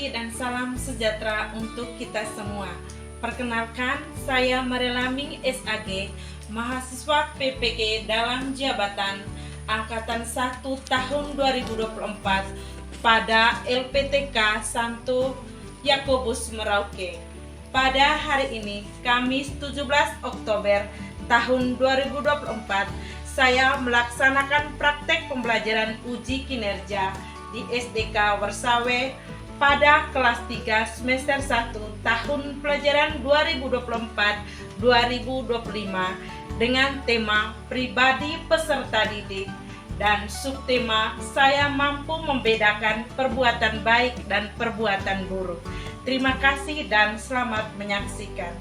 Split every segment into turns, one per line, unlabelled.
pagi dan salam sejahtera untuk kita semua. Perkenalkan, saya Marelaming SAG, mahasiswa PPG dalam jabatan Angkatan 1 tahun 2024 pada LPTK Santo Yakobus Merauke. Pada hari ini, Kamis 17 Oktober tahun 2024, saya melaksanakan praktek pembelajaran uji kinerja di SDK Wersawe pada kelas 3 semester 1 tahun pelajaran 2024-2025 dengan tema pribadi peserta didik dan subtema saya mampu membedakan perbuatan baik dan perbuatan buruk. Terima kasih dan selamat menyaksikan.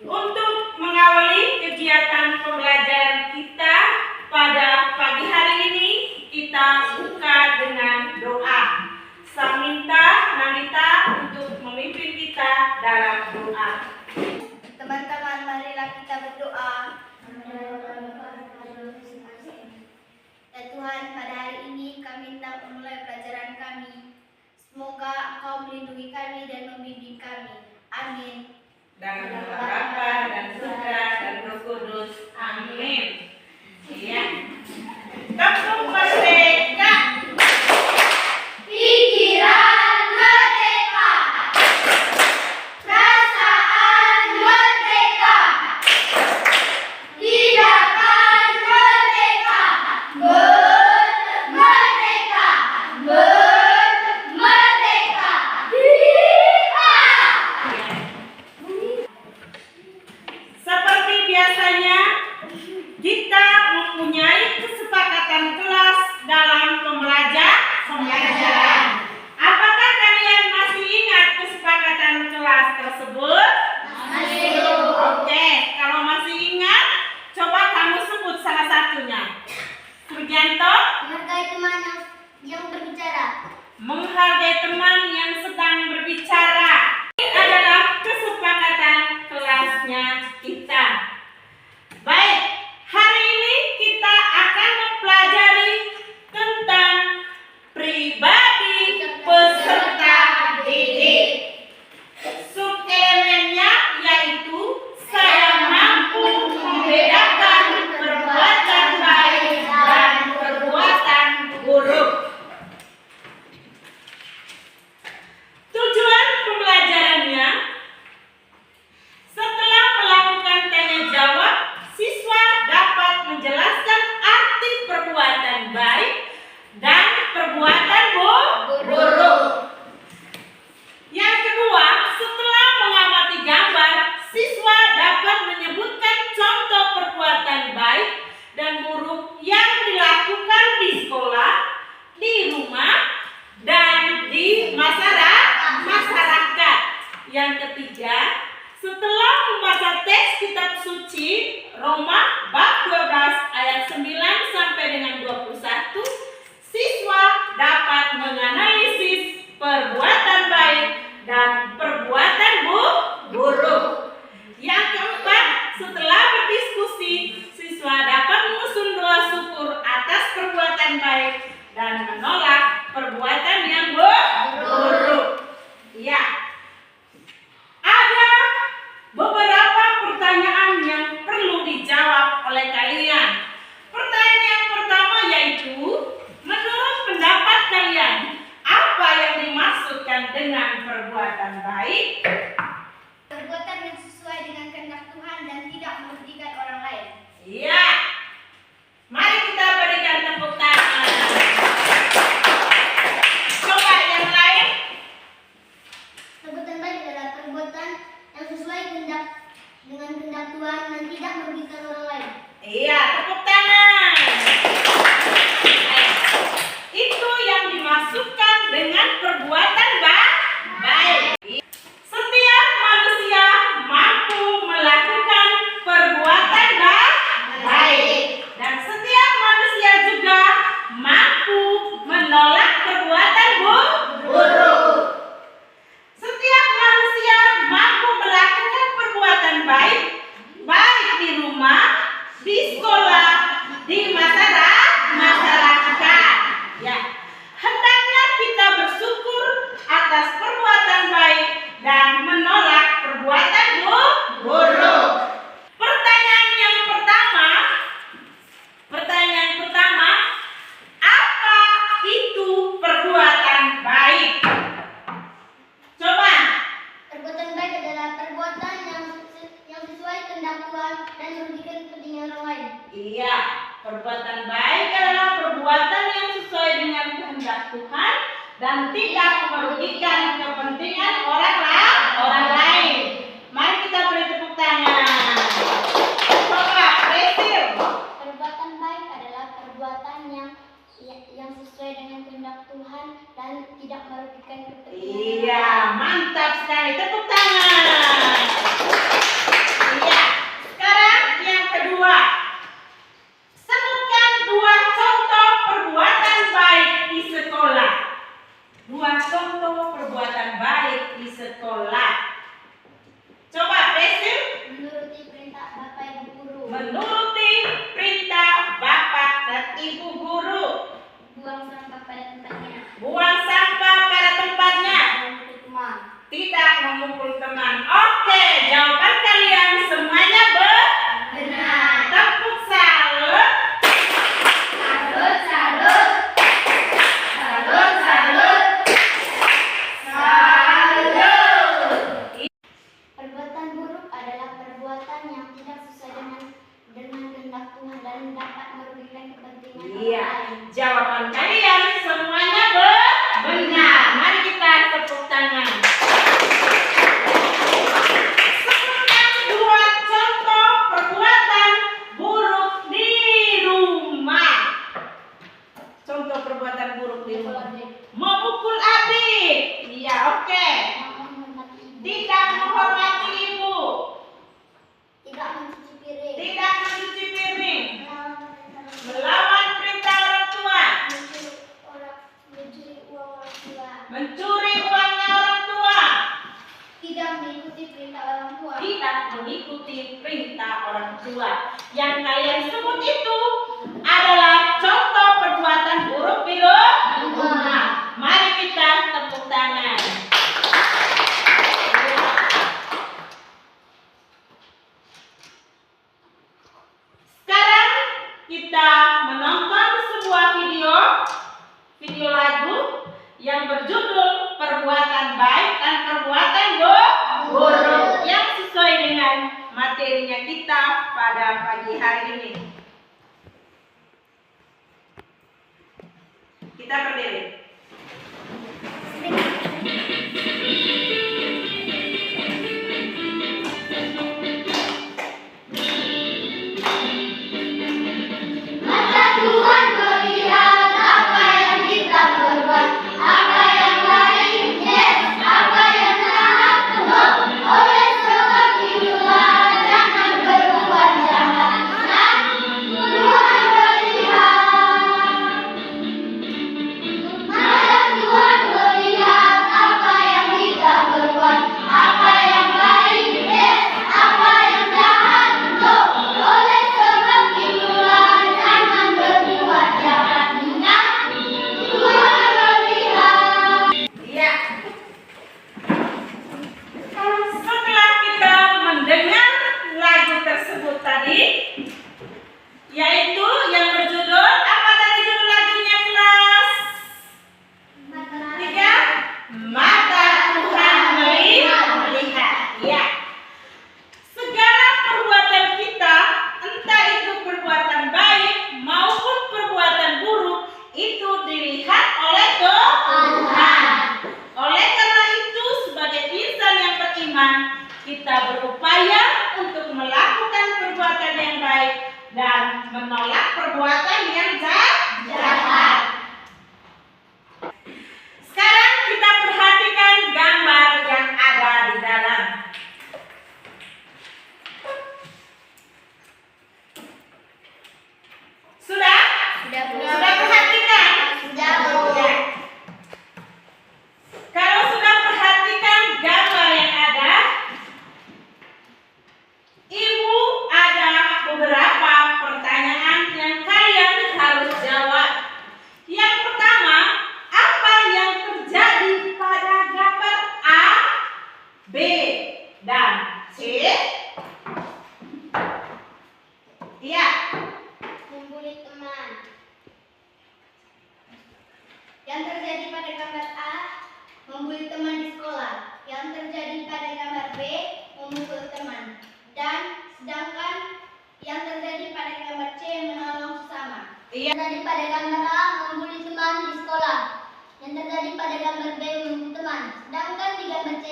Untuk mengawali kegiatan pembelajaran kita pada pagi hari ini, kita buka dengan doa. Saya minta Nandita untuk memimpin kita dalam doa.
Teman-teman, marilah kita berdoa. Ya Tuhan, pada hari ini kami hendak memulai pelajaran kami. Semoga Engkau melindungi kami dan membimbing kami. Amin.
Dalam nama Bapa dan Putra dan Roh Kudus. Amin. Iya. Kampung Merdeka.
Pikiran merdeka. Perasaan merdeka. Tindakan merdeka. Merdeka. Merdeka.
Seperti biasanya, kita mempunyai kesepakatan kelas dalam pembelajaran. Apakah kalian masih ingat kesepakatan kelas tersebut?
Masih.
Oke, kalau masih ingat, coba kamu sebut salah satunya. Sugianto,
Menghargai teman yang berbicara.
menghargai teman yang sedang berbicara. Ini adalah kesepakatan kelasnya kita. Baik, hari ini kita akan mempelajari tentang pribadi peserta didik. Subelemennya yaitu saya mampu membedakan perbuatan baik dan perbuatan buruk. Tujuan pembelajarannya, setelah melakukan tanya jawab, siswa dapat menjelaskan arti perbuatan baik dan perbuatan buruk. Yang kedua, setelah mengamati gambar, siswa dapat menyebutkan contoh perbuatan baik dan buruk yang dilakukan di sekolah, di rumah, dan di masyarakat. Yang ketiga, setelah membaca teks kitab suci Roma bab 12 ayat 9 sampai dengan 21, siswa dapat menganalisis perbuatan baik dan perbuatan buruk. Yang keempat, setelah berdiskusi, siswa dapat menyusun doa syukur atas perbuatan baik dan menolak perbuatan yang buruk. Ya. Ada beberapa pertanyaan yang perlu dijawab oleh kalian. Pertanyaan dan tidak merugikan kepentingan orang lain. Mari kita beri tepuk tangan. Coba, Presil.
Perbuatan baik adalah perbuatan yang sesuai dengan kehendak Tuhan dan tidak merugikan kepentingan.
Iya, mantap sekali. Tepuk tangan. Iya. Sekarang yang kedua. Sebutkan 2 contoh perbuatan baik di sekolah. 2 contoh perbuatan baik di sekolah. Coba, Presil.
Menuruti perintah Bapak Ibu guru.
Menuruti perintah Bapak dan Ibu guru.
Buang sampah pada tempatnya.
Buang sampah pada tempatnya.
Mengumpul teman.
Tidak mengumpul teman. Oke, jawaban kalian semuanya
Benar.
tepuk salut.
Salut, salut. Salut, salut. Salut. Perbuatan buruk adalah perbuatan yang tidak sesuai dengan kehendak Tuhan dan dapat merugikan kepentingan orang
Iya,
lain.
jawaban kalian semuanya benar. Mari kita tepuk tangan. Sebutkan 2 contoh perbuatan buruk di rumah. Contoh perbuatan buruk di rumah. Memukul adik. Iya, oke. Tidak menghormati ibu.
Tidak mencuci piring.
Tidak mencuci piring. Melawan perintah orang tua.
Mencuri uang orang tua.
Mencuri uangnya orang tua.
Tidak mengikuti perintah orang tua.
Tidak mengikuti perintah orang tua. Yang kalian sebut itu adalah contoh perbuatan buruk di rumah. Mari kita tepuk tangan. Sekarang kita menonton sebuah video lagu yang berjudul Perbuatan Baik dan Perbuatan Buruk yang sesuai dengan materinya kita pada pagi hari ini. Kita berdiri.
Mata Tuhan melihat apa yang kita perbuat, apa yang baik, yes, apa yang jahat, no. Oleh sebab itulah jangan berbuat jahat. Nah, Tuhan melihat. Mata Tuhan melihat apa yang kita perbuat, apa yang baik, yes, apa yang jahat, no. Oleh sebab itulah jangan berbuat jahat. Nah, Tuhan melihat.
Iya. Setelah kita mendengar lagu tersebut tadi, yaitu yang berjudul apa tadi judul lagunya kelas 3? Mata Tuhan melihat. Ya. Segala perbuatan kita, entah itu perbuatan baik maupun perbuatan buruk, itu dilihat oleh Tuhan. Oleh karena itu, sebagai insan yang beriman, kita berupaya untuk melakukan perbuatan yang baik dan menolak perbuatan yang jahat. Sekarang kita perhatikan gambar yang ada di dalam. Sudah? Sudah perhatikan?
Sudah.
Ya. Kalau sudah perhatikan gambar yang ada, Ibu ada beberapa pertanyaan yang kalian harus jawab. Yang pertama, apa yang terjadi pada gambar A, B, dan C? Iya.
Membuli teman. Yang terjadi pada gambar A, membuli teman di sekolah. Yang terjadi pada gambar B, memukul teman. Dan sedangkan yang terjadi pada gambar C, menolong sesama.
Iya.
Yang terjadi pada gambar A, membuli teman di sekolah. Yang yang terjadi pada gambar B membunuh teman. Sedangkan di gambar C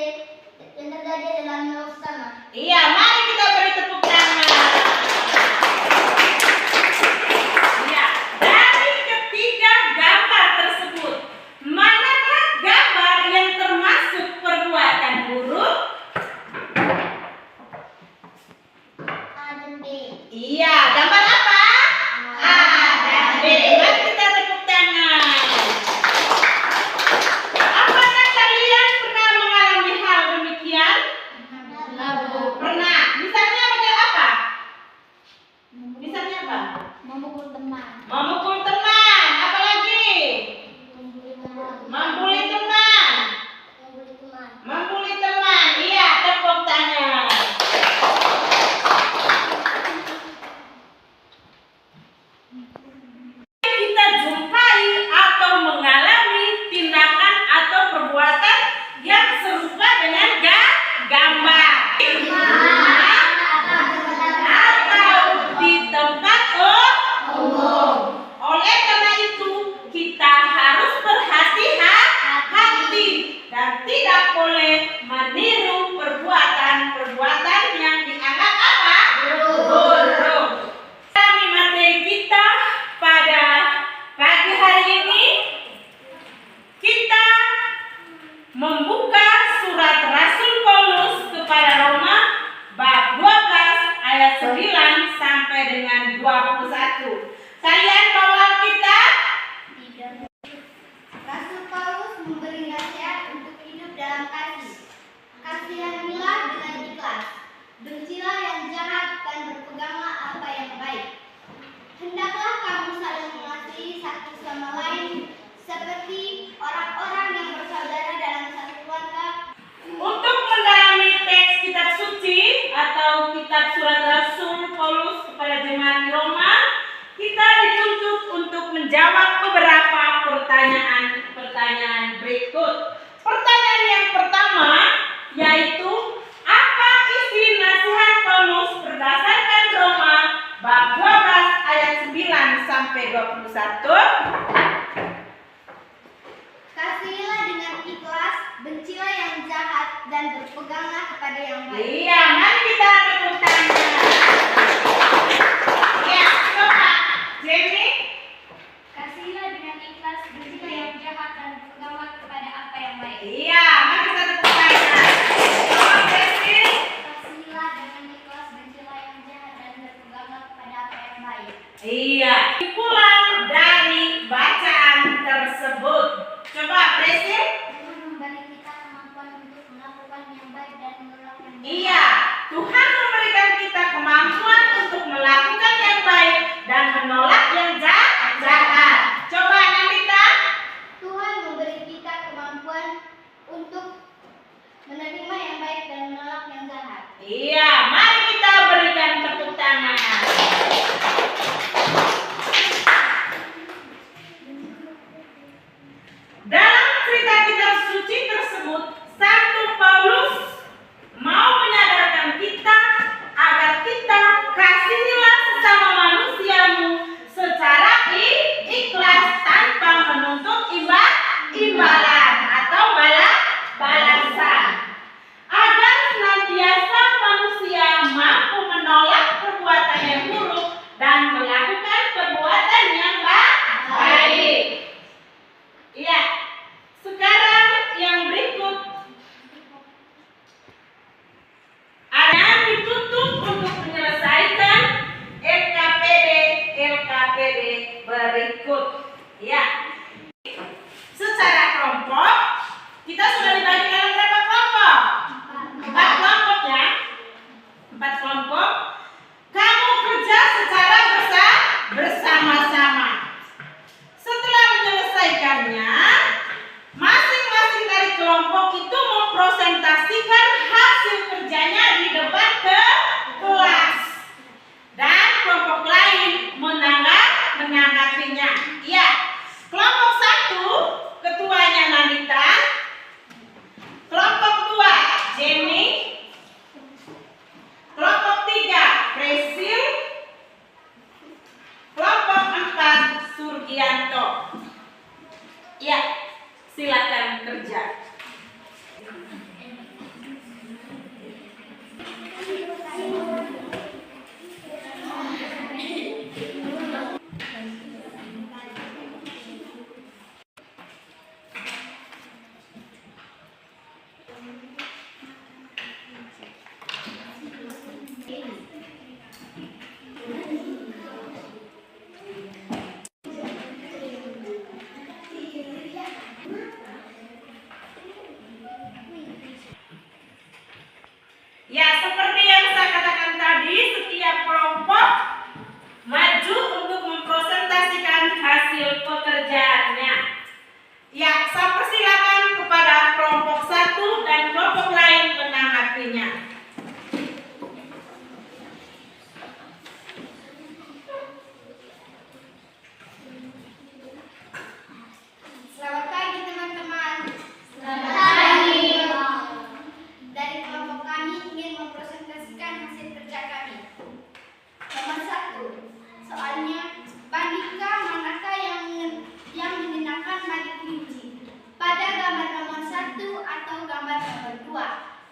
yang terjadi adalah menolak sesama.
Iya, mari kita beri tepuk tangan. Iya, dari ketiga gambar tersebut, manakah gambar yang termasuk perbuatan buruk?
A dan B.
Iya, gambar apa? A dan B. Mari kita tepuk tangan. Apakah kalian pernah mengalami hal demikian? Pernah. Misalnya model apa? Misalnya apa?
Memukul teman.
Memukul teman. Apalagi?
Membuli teman.
Membuli teman.
Membuli teman.
Membuli teman. Iya, tepuk tangan. Kita jumpai atau mengalami tindakan atau perbuatan yang serupa dengan gambar. Atau di tempat umum. Oleh karena itu, kita harus berhati-hati dan tidak boleh meniru perbuatan-perbuatan yang dianggap apa? Buruk. Kami materi kita pada pagi hari ini, kita membuka surat Rasul Paulus kepada Roma bab 12 ayat 9 sampai dengan 21. Kalian bawa Alkitab?
Rasul Paulus memberi nasihat untuk hidup dalam kasih. Kasihanilah dengan ikhlas. Bencilah yang jahat dan berpeganglah apa yang baik. Hendaklah kamu saling mengasihi satu sama lain seperti orang-orang yang bersaudara dalam satu keluarga.
Untuk mendalami teks kitab suci atau kitab surat Rasul Paulus kepada jemaat di Roma, kita dituntut untuk menjawab beberapa pertanyaan berikut. Pertanyaan yang pertama yaitu, apa isi nasihat Paulus berdasarkan Roma bab 12 ayat 9 sampai 21?
Kasihilah dengan ikhlas, bencilah yang jahat dan berpeganglah kepada yang baik.
Iya, mari kita tepuk tangan. Ya, coba, Jenny.
Kasihilah dengan ikhlas, bencilah yang jahat dan berpeganglah kepada apa yang baik.
Iya, mari kita tepuk tangan. Coba, Desi.
Kasihilah dengan ikhlas, bencilah yang jahat dan berpeganglah kepada apa yang baik.
Iya, kesimpulan dari bacaan tersebut. Coba, Desi.
Tuhan memberi kita kemampuan untuk melakukan yang baik dan menolak yang jahat.
Iya, Tuhan memberikan kita kemampuan untuk melakukan yang baik dan menolak yang jahat. Coba, Nandita.
Tuhan memberi kita kemampuan untuk menerima yang baik dan menolak yang jahat.
Iya, mari kita berikan tepuk tangan. Dalam cerita kitab suci tersebut, Santo Paulus mau menyadarkan kita agar kita kasihilah sesama manusiamu secara ikhlas tanpa menuntut imbalan atau balasan, agar senantiasa manusia mampu menolak perbuatan yang buruk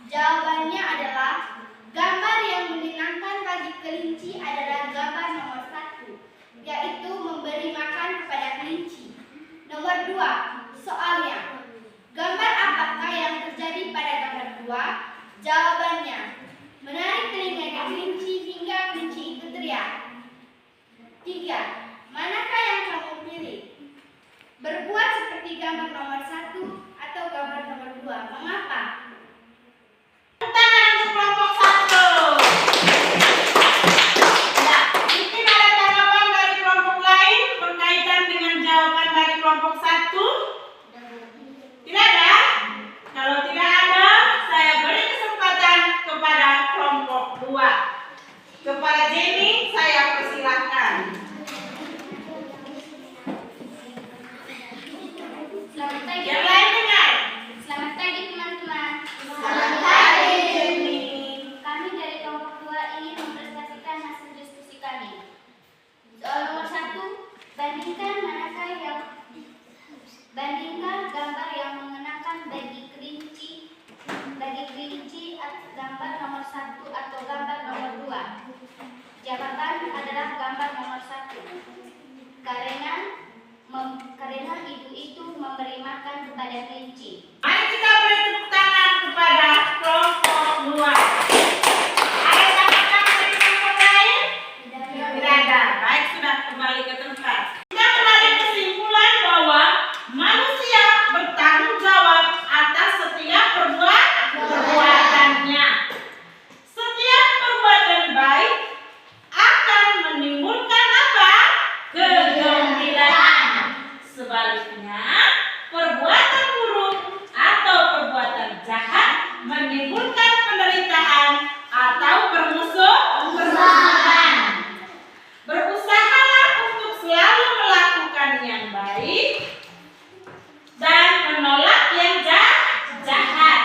Jawabannya adalah gambar yang menyenangkan bagi kelinci adalah gambar nomor 1, yaitu memberi makan kepada kelinci. Nomor 2, soalnya. Gambar apakah yang terjadi pada gambar 2? Jawabannya, menarik telinganya kelinci hingga kelinci itu teriak. 3, manakah yang kamu pilih? Berbuat seperti gambar nomor 1 atau gambar nomor 2? Mengapa?
Tangan untuk kelompok 1. Ya, mungkin ada tanggapan dari kelompok lain berkaitan dengan jawaban dari kelompok 1? Tidak ada? Kalau tidak ada, saya beri kesempatan kepada kelompok 2. Kepada Jenny, saya persilahkan.
Selamat pagi.
Yang lain dengar.
Selamat pagi teman-teman.
Selamat pagi, Jenny.
Kami dari kelompok 2 ingin mempresentasikan hasil diskusi kami. Soal nomor 1, bandingkan gambar yang mengenakan bagi kelinci gambar nomor 1 atau gambar nomor 2. Jawaban adalah gambar nomor 1. Karena ibu itu memberi makan kepada kelinci.
Mari kita beri tepuk tangan kepada kelompok 2. Ada tanggapan dari kelompok lain? Tidak ada. Baik, sudah kembali ke tempat. Kita menarik kesimpulan bahwa manusia bertanggung jawab atas setiap perbuatannya. Setiap perbuatan baik akan menimbulkan apa? Kegembiraan. Sebaliknya, perbuatan buruk atau perbuatan jahat menimbulkan penderitaan atau permusuhan. Berusahalah untuk selalu melakukan yang baik dan menolak yang jahat.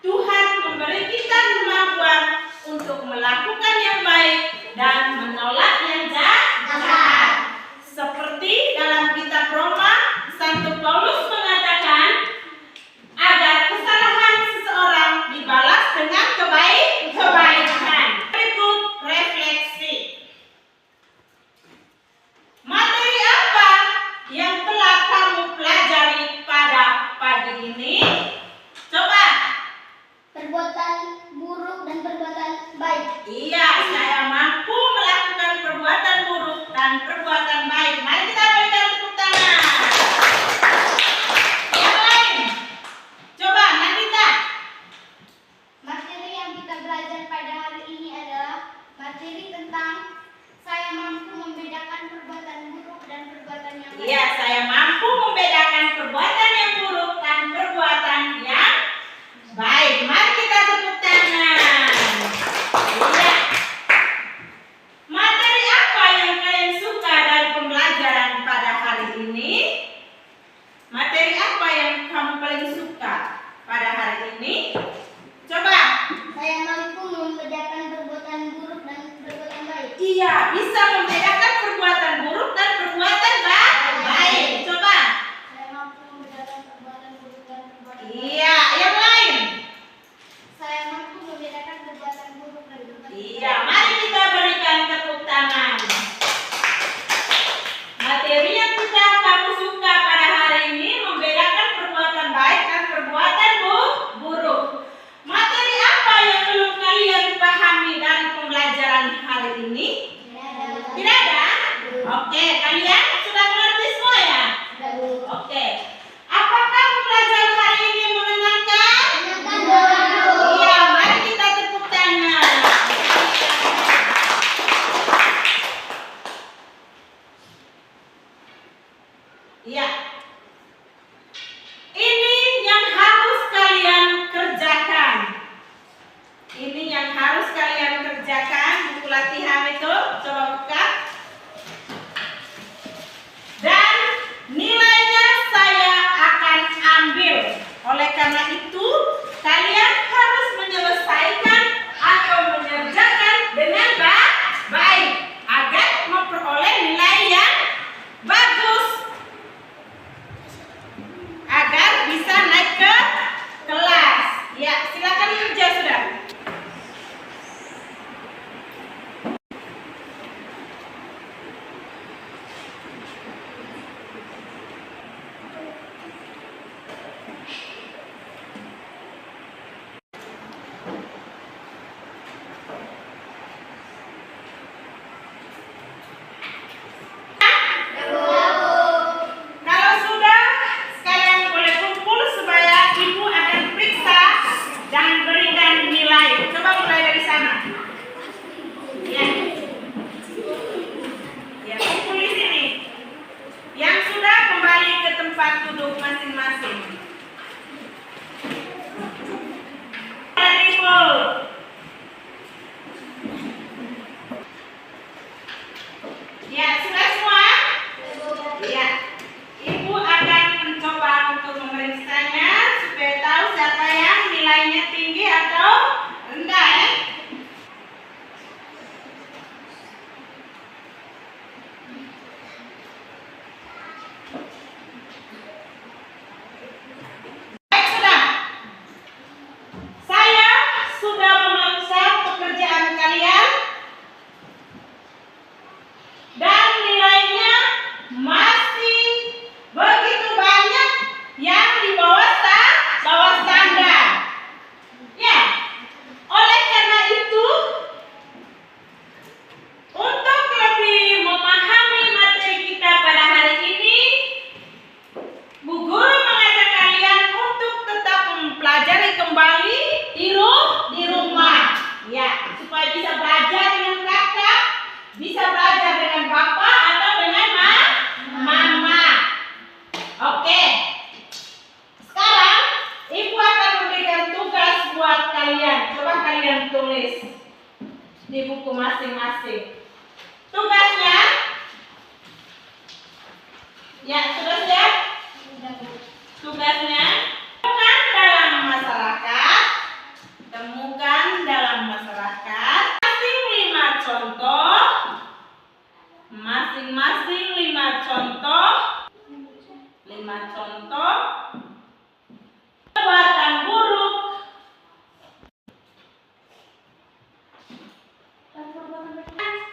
Tuhan memberi kita kemampuan untuk melakukan yang baik dan menolak yang jahat. Seperti dalam kitab Roma, Santo Paulus mengatakan agar kesalahan seseorang dibalas dengan kebaikan. Berikut refleksi. Materi apa yang telah kamu pelajari pada pagi ini? Coba.
Perbuatan buruk dan perbuatan baik.
Iya, saya mampu melakukan perbuatan buruk dan perbuatan baik. Mari kita berikan tepuk tangan. Yang lain. Coba, Nandita.
Materi yang kita belajar pada hari ini adalah materi tentang saya mampu membedakan perbuatan buruk dan perbuatan yang baik.
Iya, saya mampu membedakan perbuatan yang buruk dan perbuatan yang baik. Mari kita tepuk tangan. Iya. Materi apa yang kalian suka dari pembelajaran pada hari ini? Materi apa yang kamu paling suka pada hari ini? Coba.
Saya mampu membedakan perbuatan buruk dan perbuatan baik.
Iya, bisa membedakan perbuatan buruk dan perbuatan baik. Coba.
Saya mampu membedakan perbuatan buruk dan perbuatan baik.
Iya, yang lain.
Saya mampu membedakan perbuatan buruk dan perbuatan baik.
Iya, mari kita berikan tepuk tangan. Materi yang sudah kamu suka pada hari ini membedakan perbuatan baik dan perbuatan buruk. Materi apa yang belum kalian pahami dari pembelajaran hari ini? Tidak ada? Oke, kalian sudah mengerti semua ya? Oke. Apakah pembelajaran hari ini menyenangkan? Iya, mari kita tepuk tangan. Iya. Ini yang harus kalian kerjakan. Ini yang harus kalian kerjakan. Buku latihan itu coba buka. Dan nilainya saya akan ambil. Oleh karena itu, kalian harus menyelesaikan atau mengerjakan dengan baik agar memperoleh nilai yang bagus. Agar bisa naik ke kelas. Ya, silakan kerja Suaranya tinggi atau rendah ya? Baik, sudah. Saya sudah memeriksa pekerjaan kalian dan nilainya masih begitu banyak yang di bawah standar. Ya, oleh karena itu, untuk lebih memahami materi kita pada hari ini, Bu Guru mengajak kalian untuk tetap mempelajari kembali di rumah. Ya, supaya bisa belajar dengan kakak, bisa belajar dengan bapak atau dengan mama. Oke. Sekarang Ibu akan memberikan tugas buat kalian. Coba kalian tulis di buku masing-masing. Tugasnya, ya sudah siap? Tugasnya, temukan dalam masyarakat. Temukan dalam masyarakat masing-masing 5 contoh. 5 contoh perbuatan buruk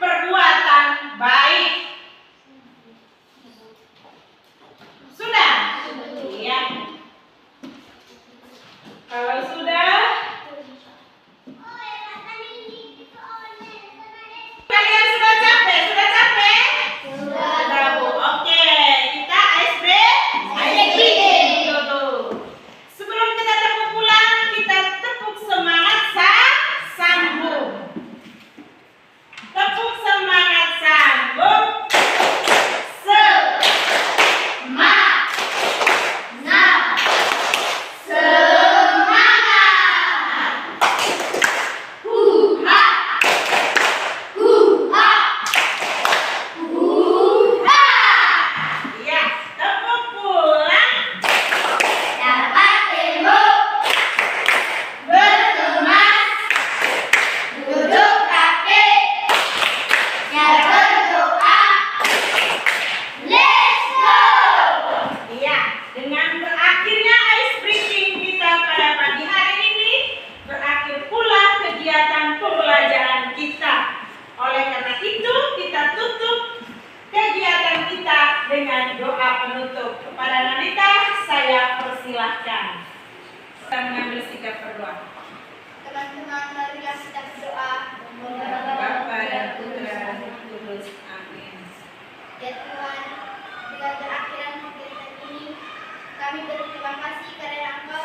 perbuatan baik. Sudah? Iya. Kalau sudah, kalian sudah capek? Sudah capek? Sudah, Bu. Oke, kita icebreaking dulu. Sebelum kita tepuk pulang, kita tepuk semangat sambung. Tepuk semangat sambung. Ya, tepuk pulang.
Dapat ilmu, berkemas, duduk kaki, berdoa. Let's go!
Iya, dengan berakhirnya ice breaking kita pada pagi hari ini, berakhir pula kegiatan pembelajaran kita. Oleh karena itu, kita tutup kegiatan kita dengan doa penutup. Kepada Nanita, saya persilahkan. Kita mengambil sikap berdoa.
Teman-teman, marilah kita berdoa.
Bapa dan Putra dan Roh Kudus. Amin.
Ya Tuhan, dengan berakhiran kegiatan ini, kami berterima kasih karena Engkau